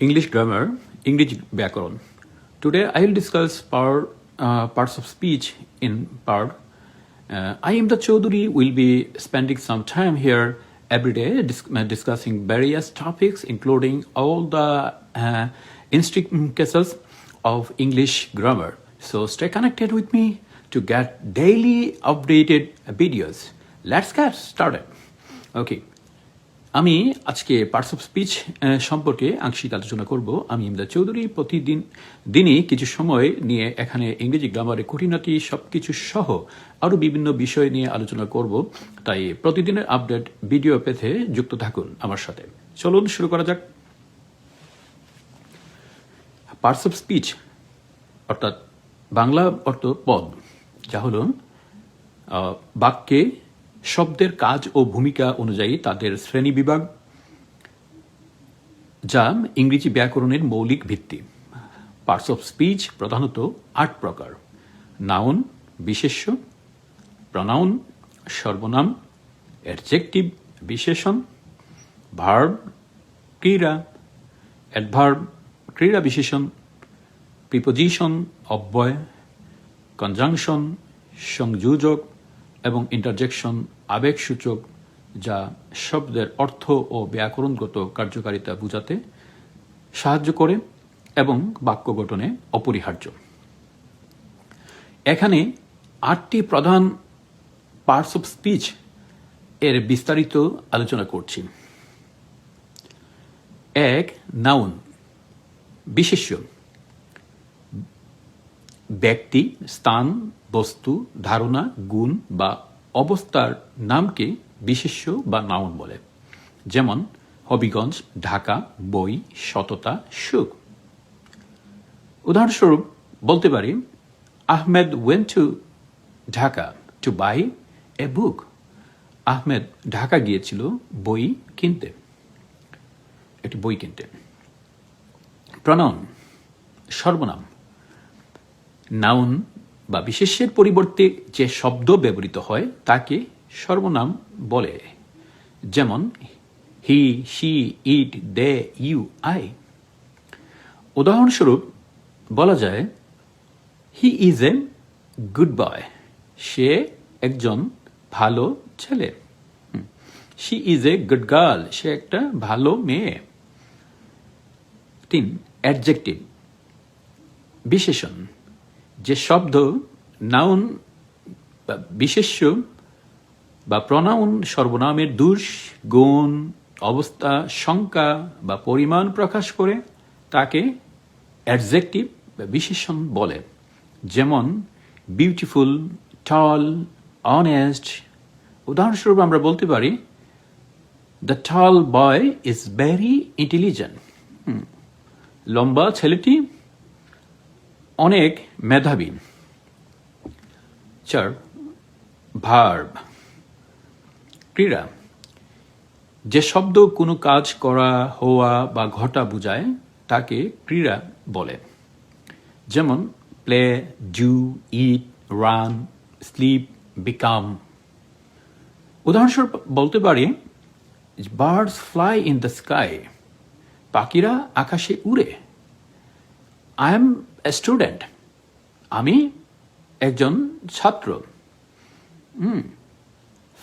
English grammar, English ব্যাকরণ. Today I will discuss parts of speech in part. I Imdad Chowdhury will be spending some time here every day discussing various topics, including all the intricacies of English grammar. So stay connected with me to get daily updated videos. Let's get started. Okay. আমি আজকে parts of speech সম্পর্কে আংশিক আলোচনা করব। আমি ইমদাদ চৌধুরী দিনই কিছু সময় নিয়ে এখানে ইংরেজি গ্রামারের খুঁটিনাটি সবকিছু সহ আরও বিভিন্ন বিষয় নিয়ে আলোচনা করব। তাই প্রতিদিনের আপডেট ভিডিও পেতে যুক্ত থাকুন আমার সাথে। চলুন শুরু করা যাক। পার্টস অফ স্পিচ অর্থাৎ বাংলা অর্থ পদ, যা হলো বাক্যে শব্দের কাজ ও ভূমিকা অনুযায়ী তাদের শ্রেণীবিভাগ, যা ইংরেজি ব্যাকরণের মৌলিক ভিত্তি। পার্টস অফ স্পিচ প্রধানত 8 প্রকার: নাউন বিশেষ্য, প্রনাউন সর্বনাম, অ্যাডজেক্টিভ বিশেষণ, ভার্ব ক্রিয়া, অ্যাডভার্ব ক্রিয়া বিশেষণ, প্রিপোজিশন অব্যয়, কনজাংশন সংযোজক এবং ইন্টারজেকশন আবেগসূচক, যা শব্দের অর্থ ও ব্যাকরণগত কার্যকারিতা বোঝাতে সাহায্য করে এবং বাক্য গঠনে অপরিহার্য। এখানে 8টি প্রধান পার্টস অফ স্পিচ এর বিস্তারিত আলোচনা করছি। 1. নাউন বিশেষ্য, ব্যক্তি, স্থান, বস্তু, ধারণা, গুণ বা অবস্থার নামকে বিশেষ্য বা নাউন বলে। যেমন হবিগঞ্জ, ঢাকা, বই, সততা, সুখ। উদাহরণস্বরূপ বলতে পারি, Ahmed went to Dhaka to buy a book. Ahmed Dhaka গিয়েছিল বই কিনতে, একটি বই কিনতে। প্রনাউন সর্বনাম, নাউন বা বিশেষ্যের পরিবর্তে যে শব্দ ব্যবহৃত হয় তাকে সর্বনাম বলে। যেমন he, she, it, they, you, I. উদাহরণস্বরূপ বলা যায়, he is a good boy. সে একজন ভালো ছেলে। She is a good girl. সে একটা ভালো মেয়ে। 3. অ্যাডজেক্টিভ বিশেষণ, যে শব্দ নাউন বা বিশেষ্য বা প্রনাউন সর্বনামের দোষ, গুণ, অবস্থা, সংখ্যা বা পরিমাণ প্রকাশ করে তাকে অ্যাডজেক্টিভ বা বিশেষণ বলে। যেমন বিউটিফুল, টল, অনেস্ট। উদাহরণস্বরূপ আমরা বলতে পারি, the tall boy is very intelligent. লম্বা ছেলেটি অনেক মেধাবী। 4. ভার্ব ক্রিয়া, যে শব্দ কোনো কাজ করা, হওয়া বা ঘটা বোঝায় তাকে ক্রিয়া বলে। যেমন play, do, eat, run, sleep, become. উদাহরণস্বরূপ বলতে পারি, birds fly in the sky. পাখিরা আকাশে উড়ে। I am a student. আমি একজন ছাত্র।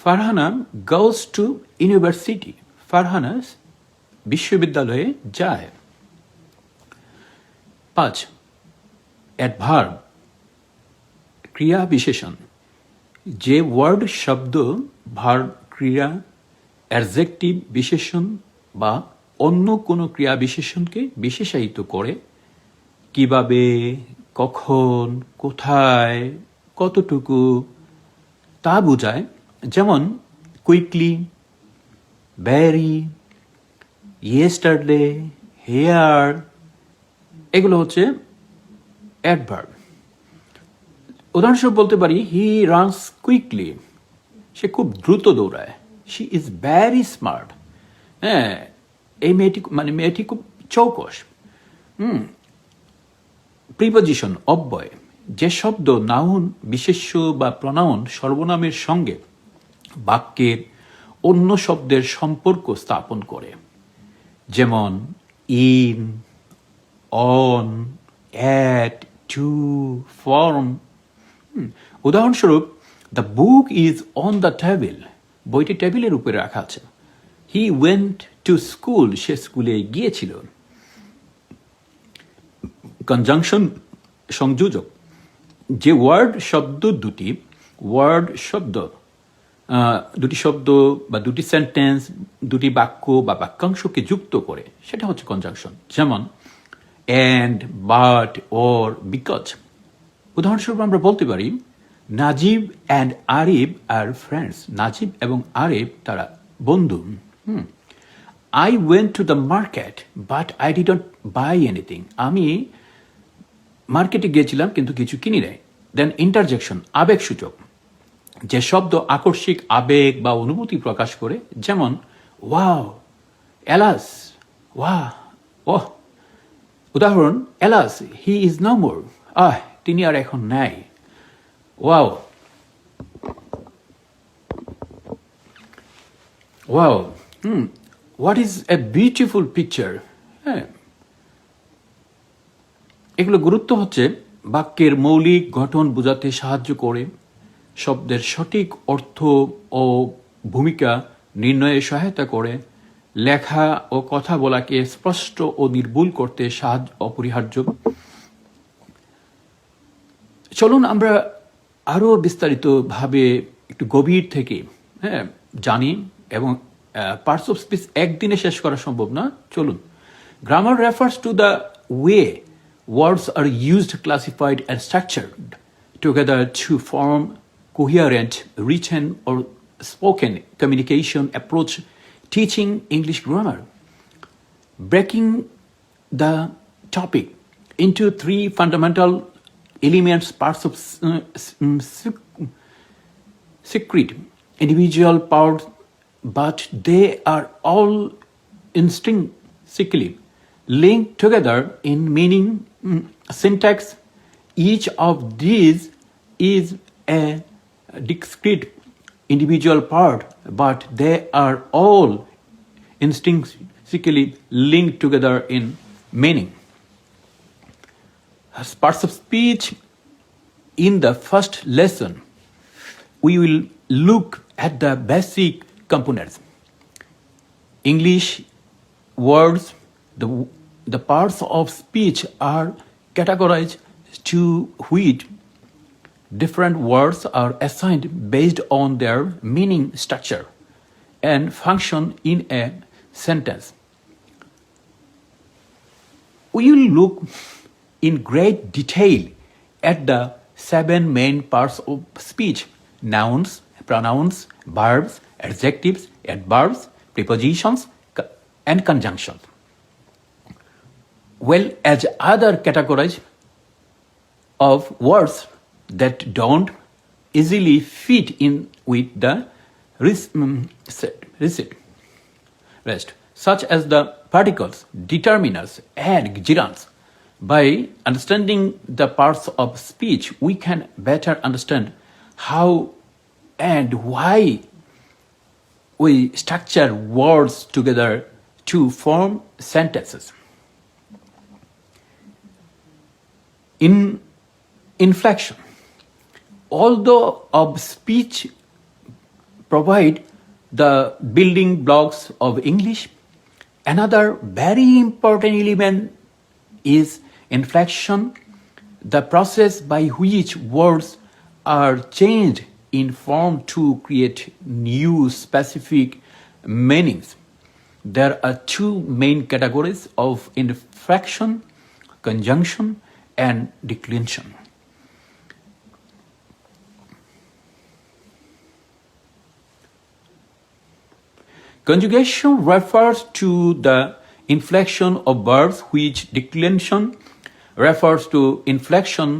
Farhana goes to university. Farhana বিশ্ববিদ্যালয়ে যায়। 5. অ্যাডভার্ব ক্রিয়া বিশেষণ, যে ওয়ার্ড, শব্দ, ভার্ব, ক্রিয়া, অ্যাডজেক্টিভ বিশেষণ বা অন্য কোনো ক্রিয়া বিশেষণকে বিশেষায়িত করে কিভাবে, কখন, কোথায়, কতটুকু তা বোঝায়। যেমন কুইকলি, ভেরি, ইয়েস্টারডে, হেয়ার। এগুলো হচ্ছে অ্যাডভার্ব। উদাহরণস্বরূপ বলতে পারি, হি রানস কুইকলি। সে খুব দ্রুত দৌড়ায়। She is very smart. হ্যাঁ, এই মেয়েটি খুব চৌকস। প্রিপোজিশন অব্যয়, যে শব্দ নাউন বিশেষ্য বা প্রনাউন সর্বনামের সঙ্গে বাক্যের অন্য শব্দের সম্পর্ক স্থাপন করে। যেমন in, on, at, to, from. উদাহরণস্বরূপ, the book is on the table, বইটি টেবিলের উপরে রাখা আছে। হি ওয়েন্ট টু স্কুল, সে স্কুলে গিয়েছিল। কনজাংশন, সংযোজক, যে দুটি শব্দ বা দুটি সেন্টেন্স, দুটি বাক্য বা বাক্যাংশকে যুক্ত করে, সেটা হচ্ছে কনজাংশন। যেমন অ্যান্ড, বাট, অর, বিকজ। উদাহরণস্বরূপ আমরা বলতে পারি Najib and Arif are friends, Najib এবং আরিফ তারা বন্ধু। I went to the market but I didn't buy anything, আমি মার্কেটে গিয়েছিলাম কিন্তু কিছু কিনি নাই। দেন ইন্টারজেকশন, আবেগসূচক, যে শব্দ আকস্মিক আবেগ বা অনুভূতি প্রকাশ করে। যেমন ওয়াও, এলাস, ওয়া, ওহ। উদাহরণ, alas, he is no more, তিনি আর এখন নাই। Wow, wow, what is a beautiful picture. হ্যাঁ, এগুলো গুরুত্ব হচ্ছে বাক্যের মৌলিক গঠন বোঝাতে সাহায্য করে, শব্দের সঠিক অর্থ ও ভূমিকা নির্ণয়ে সহায়তা করে, লেখা ও কথা বলাকে স্পষ্ট ও নির্ভুল করতে সাহায্য অপরিহার্য। চলুন আমরা আরও বিস্তারিতভাবে একটু গভীর থেকে জানি, এবং পার্টস অফ স্পিচ একদিনে শেষ করা সম্ভব না। চলুন। Grammar refers to the way words are used, classified, and structured together to form coherent written or spoken communication approach teaching English grammar. Breaking the topic into three fundamental elements, parts of secret individual parts, but they are all intrinsically linked together in meaning, syntax. Each of these is a discrete individual part, but they are all intrinsically linked together in meaning. As parts of speech, in the first lesson, we will look at the basic components. English words, the parts of speech are categorized to which different words are assigned based on their meaning, structure, and function in a sentence. We will look in great detail at the 7 main parts of speech: nouns, pronouns, verbs, adjectives, adverbs, prepositions, and conjunctions, well as other categories of words that don't easily fit in with the rest, such as the particles, determiners, and gerunds. By understanding the parts of speech, we can better understand how and why we structure words together to form sentences. In inflection, although of speech provide the building blocks of English, another very important element is inflection, the process by which words are changed in form to create new specific meanings. There are two main categories of inflection: conjunction and declension. Conjugation refers to the inflection of verbs, which declension refers to inflection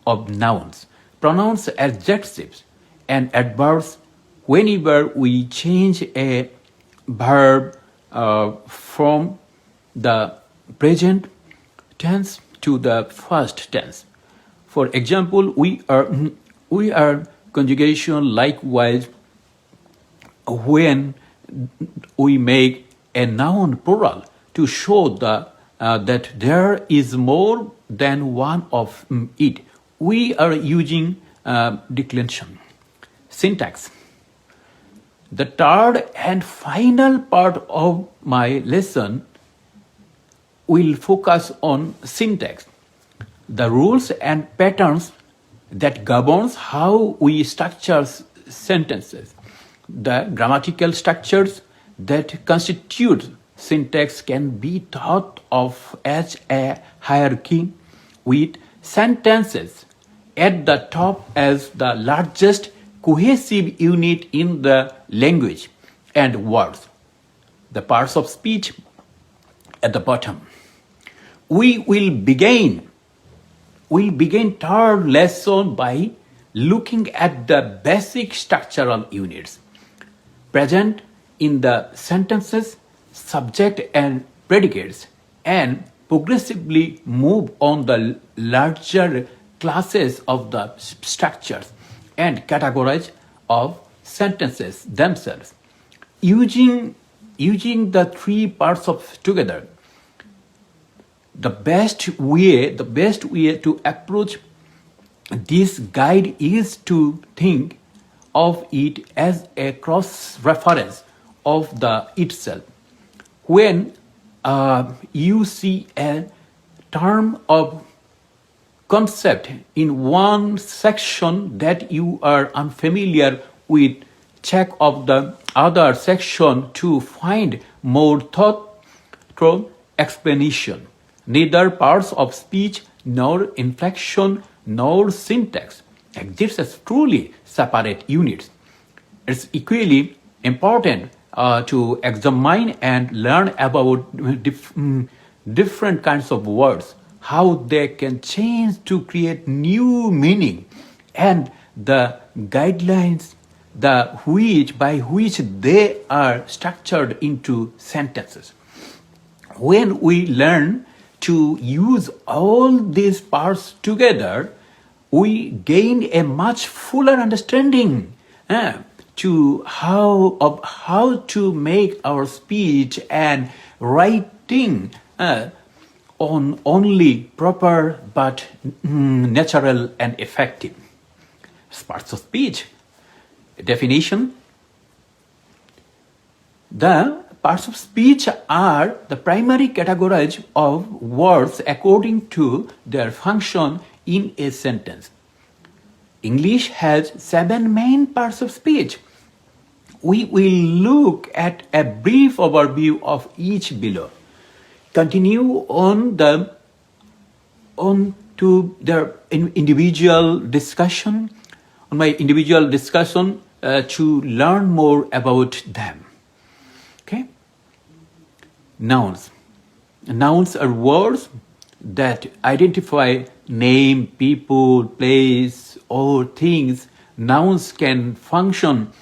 of nouns, pronouns, adjectives, and adverbs. Whenever we change a verb from the present tense to the first tense. For example, we are conjugation likewise when we make a noun plural to show the that there is more than one of it. We are using declension. Syntax. The third and final part of my lesson will focus on syntax, the rules and patterns that governs how we structure sentences. The grammatical structures that constitute syntax can be thought of as a hierarchy, with sentences at the top as the largest cohesive unit in the language, and words, the parts of speech, at the bottom. We'll begin third lesson by looking at the basic structural units present in the sentences, subject and predicates, and progressively move on the larger classes of the structures and categories of sentences themselves. Using the three parts of together, the best way to approach this guide is to think of it as a cross-reference of the itself. When you see a term of concept in one section that you are unfamiliar with, check of the other section to find more thorough explanation. Neither parts of speech nor inflection nor syntax exist as truly separate units. It's equally important to examine and learn about different kinds of words, how they can change to create new meaning, and the guidelines by which they are structured into sentences. When we learn to use all these parts together, we gain a much fuller understanding to how to make our speech and writing on only proper but natural and effective. Parts of speech. Definition. The parts of speech are the primary categories of words according to their function in a sentence. English has 7 main parts of speech. We will look at a brief overview of each below. Continue on to their individual discussion, on my individual discussion to learn more about them. Okay? Nouns. Nouns are words that identify name, people, place, or things. Nouns can function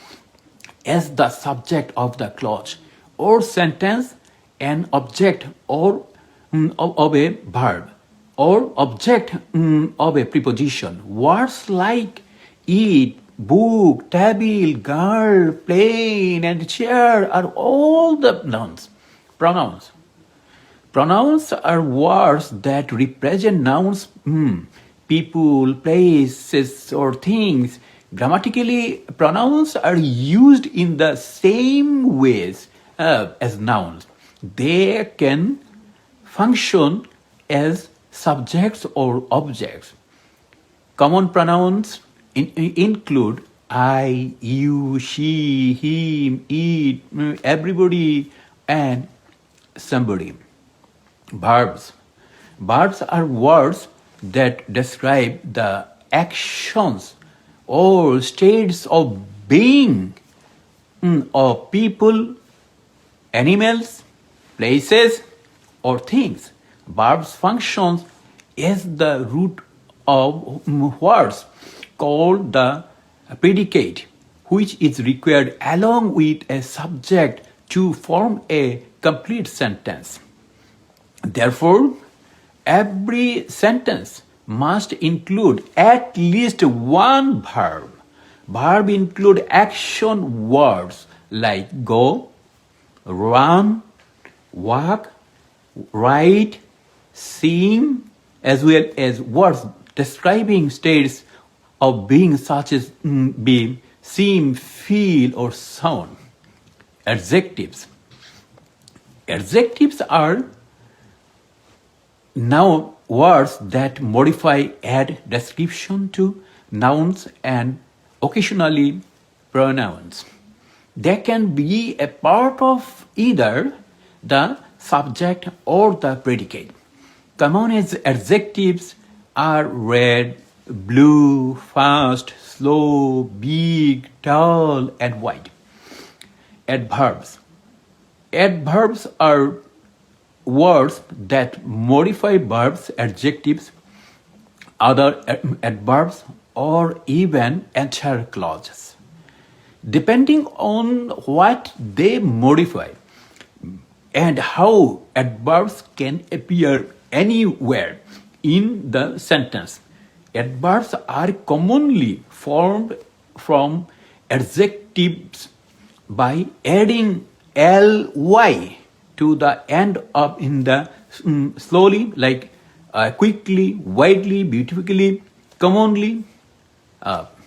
as the subject of the clause or sentence, an object or of a verb, or object of a preposition. Words like eat, book, table, girl, plane, and chair are all the nouns. Pronouns. Pronouns are words that represent nouns, people, places, or things. Grammatically, pronouns are used in the same ways as nouns. They can function as subjects or objects. Common pronouns include I, you, she, him, it, everybody, and somebody. Verbs. Verbs are words that describe the actions or states of being of people, animals, places, or things. Verbs functions as the root of words called the predicate, which is required along with a subject to form a complete sentence. Therefore, every sentence must include at least one verb. Verb include action words like go, run, walk, write, seeing, as well as words describing states of being such as be, seem, feel, or sound. Adjectives. Adjectives are now words that modify, add description to nouns and occasionally pronouns. They can be a part of either the subject or the predicate. Common adjectives are red, blue, fast, slow, big, tall, and wide. Adverbs. Adverbs are words that modify verbs, adjectives, other adverbs, or even entire clauses. Depending on what they modify and how adverbs can appear anywhere in the sentence, adverbs are commonly formed from adjectives by adding ly to the end of in the slowly, like quickly, widely, beautifully, commonly.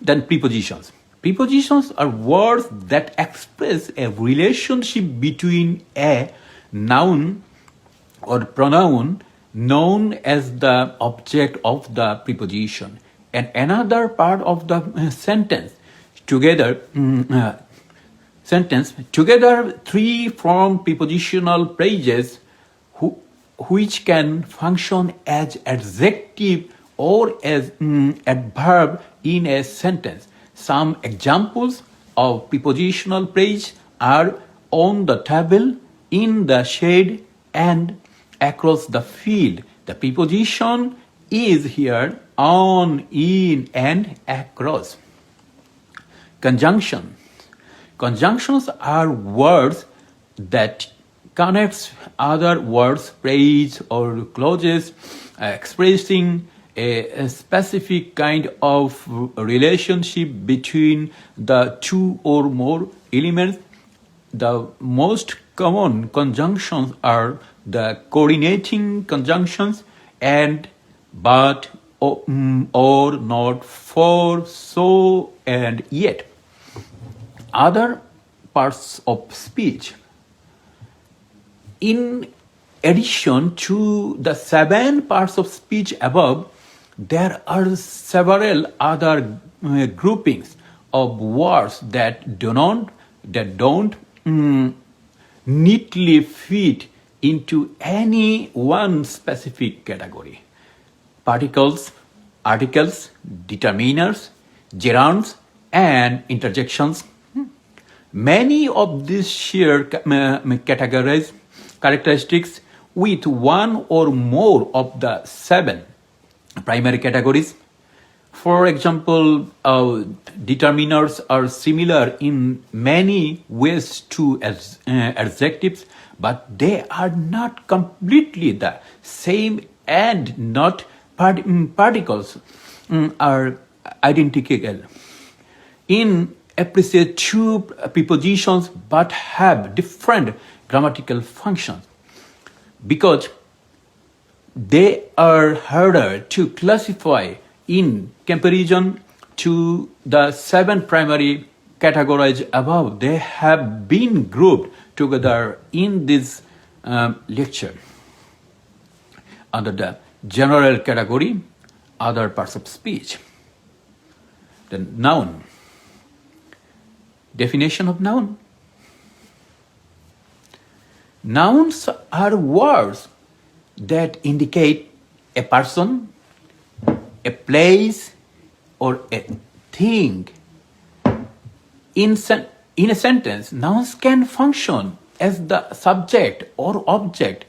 Then prepositions. Prepositions are words that express a relationship between a noun or pronoun known as the object of the preposition and another part of the sentence. Together, three form prepositional phrases which can function as adjective or as adverb in a sentence. Some examples of prepositional phrase are on the table, in the shade, and across the field. The preposition is here on, in, and across. Conjunction. Conjunctions are words that connects other words, phrase, or clauses expressing a specific kind of relationship between the two or more elements. The most common conjunctions are the coordinating conjunctions and, but, or, not, for, so, and yet. Other parts of speech. In addition to the 7 parts of speech above, there are several other groupings of words that don't neatly fit into any one specific category. Particles, articles, determiners, gerunds, and interjections. Many of these share characteristics with one or more of the 7 primary categories. For example, determiners are similar in many ways to adjectives, but they are not completely the same, and not particles are identical. In appreciate two prepositions but have different grammatical functions because they are harder to classify in comparison to the 7 primary categories above. They have been grouped together in this lecture under the general category, other parts of speech. The noun. Definition of noun. Nouns are words that indicate a person, a place, or a thing. In a sentence, nouns can function as the subject or object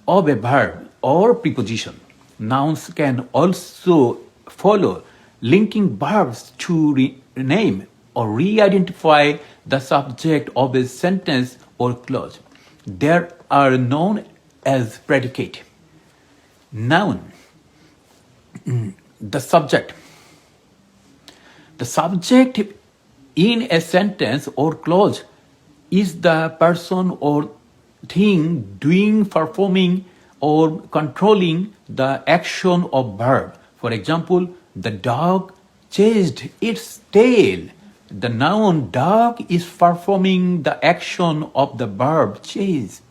of a verb or preposition. Nouns can also follow linking verbs to rename or re-identify the subject of a sentence or clause. They are known as predicate. Noun. The subject. The subject in a sentence or clause is the person or thing doing, performing, or controlling the action of verb. For example, the dog chased its tail. The noun dog is performing the action of the verb chase.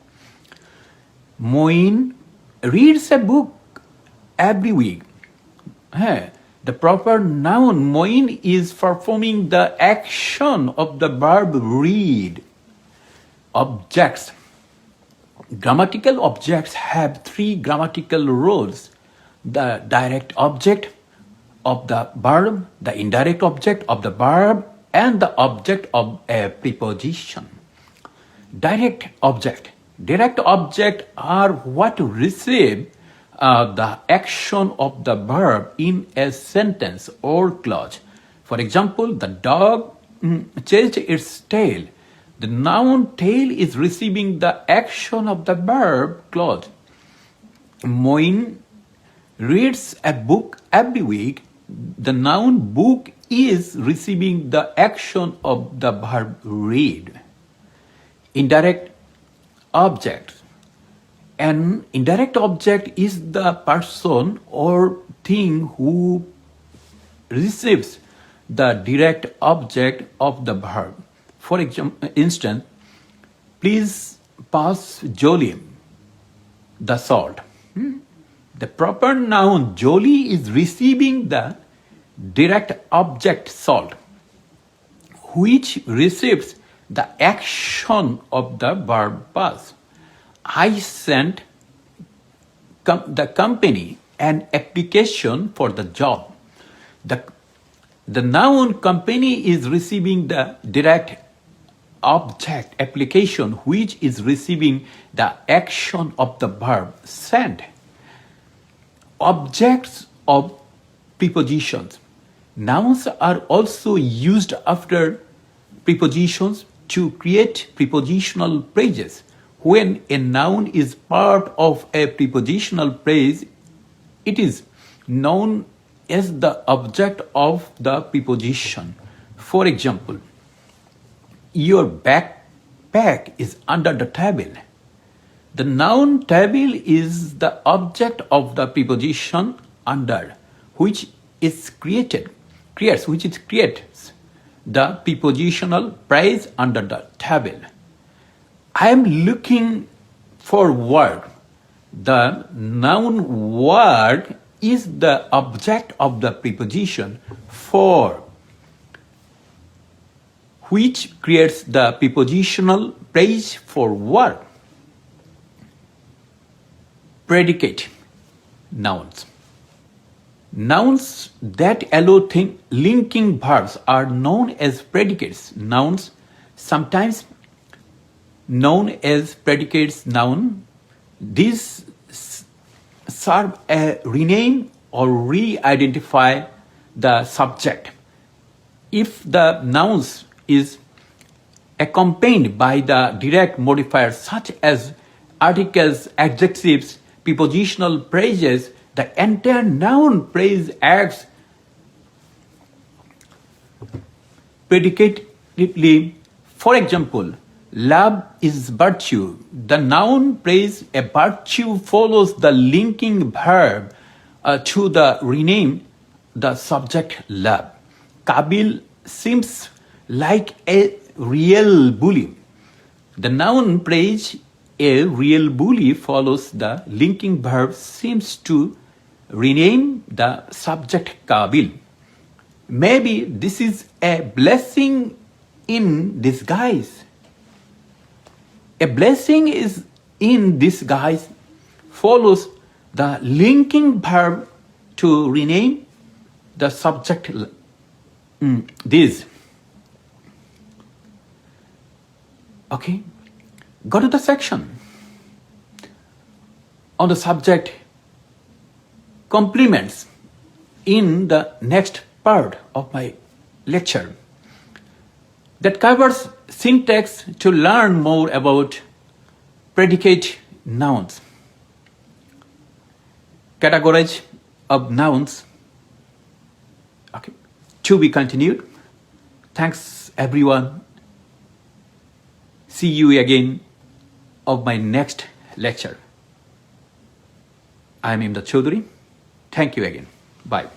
Moin reads a book every week. The proper noun moin is performing the action of the verb read. Objects. Grammatical objects have three grammatical roles: the direct object of the verb, the indirect object of the verb, and the object of a preposition. Direct object. Direct object are what receive the action of the verb in a sentence or clause. For example, the dog chased its tail. The noun tail is receiving the action of the verb clause. Moin reads a book every week. The noun book is receiving the action of the verb read. Indirect object. An indirect object is the person or thing who receives the direct object of the verb. For instance, please pass Jolie the salt. The proper noun Jolie is receiving the direct object salt, which receives the action of the verb pass. I sent the company an application for the job. The noun company is receiving the direct object application, which is receiving the action of the verb sent. Objects of prepositions. Nouns are also used after prepositions to create prepositional phrases. When a noun is part of a prepositional phrase, it is known as the object of the preposition. For example, your backpack is under the table. The noun table is the object of the preposition under, which creates the prepositional phrase under the table. I am looking for work. The noun word is the object of the preposition for, which creates the prepositional phrase for work. Predicate nouns. Nouns that allow linking verbs are known as predicates. Nouns, sometimes known as predicates noun, these serve a rename or re-identify the subject. If the noun is accompanied by the direct modifiers such as articles, adjectives, prepositional phrases, the entire noun phrase acts predicatively. For example, love is virtue. The noun phrase a virtue follows the linking verb to the rename the subject love. Kabil seems like a real bully. The noun phrase a real bully follows the linking verb seems to rename the subject Kabil. Maybe this is a blessing in disguise. A blessing is in disguise follows the linking verb to rename the subject this. Okay, go to the section on the subject complements in the next part of my lecture that covers syntax to learn more about predicate nouns, categories of nouns. Okay, to be continued. Thanks everyone. See you again of my next lecture. I am Imdad Chowdhury. Thank you again. Bye.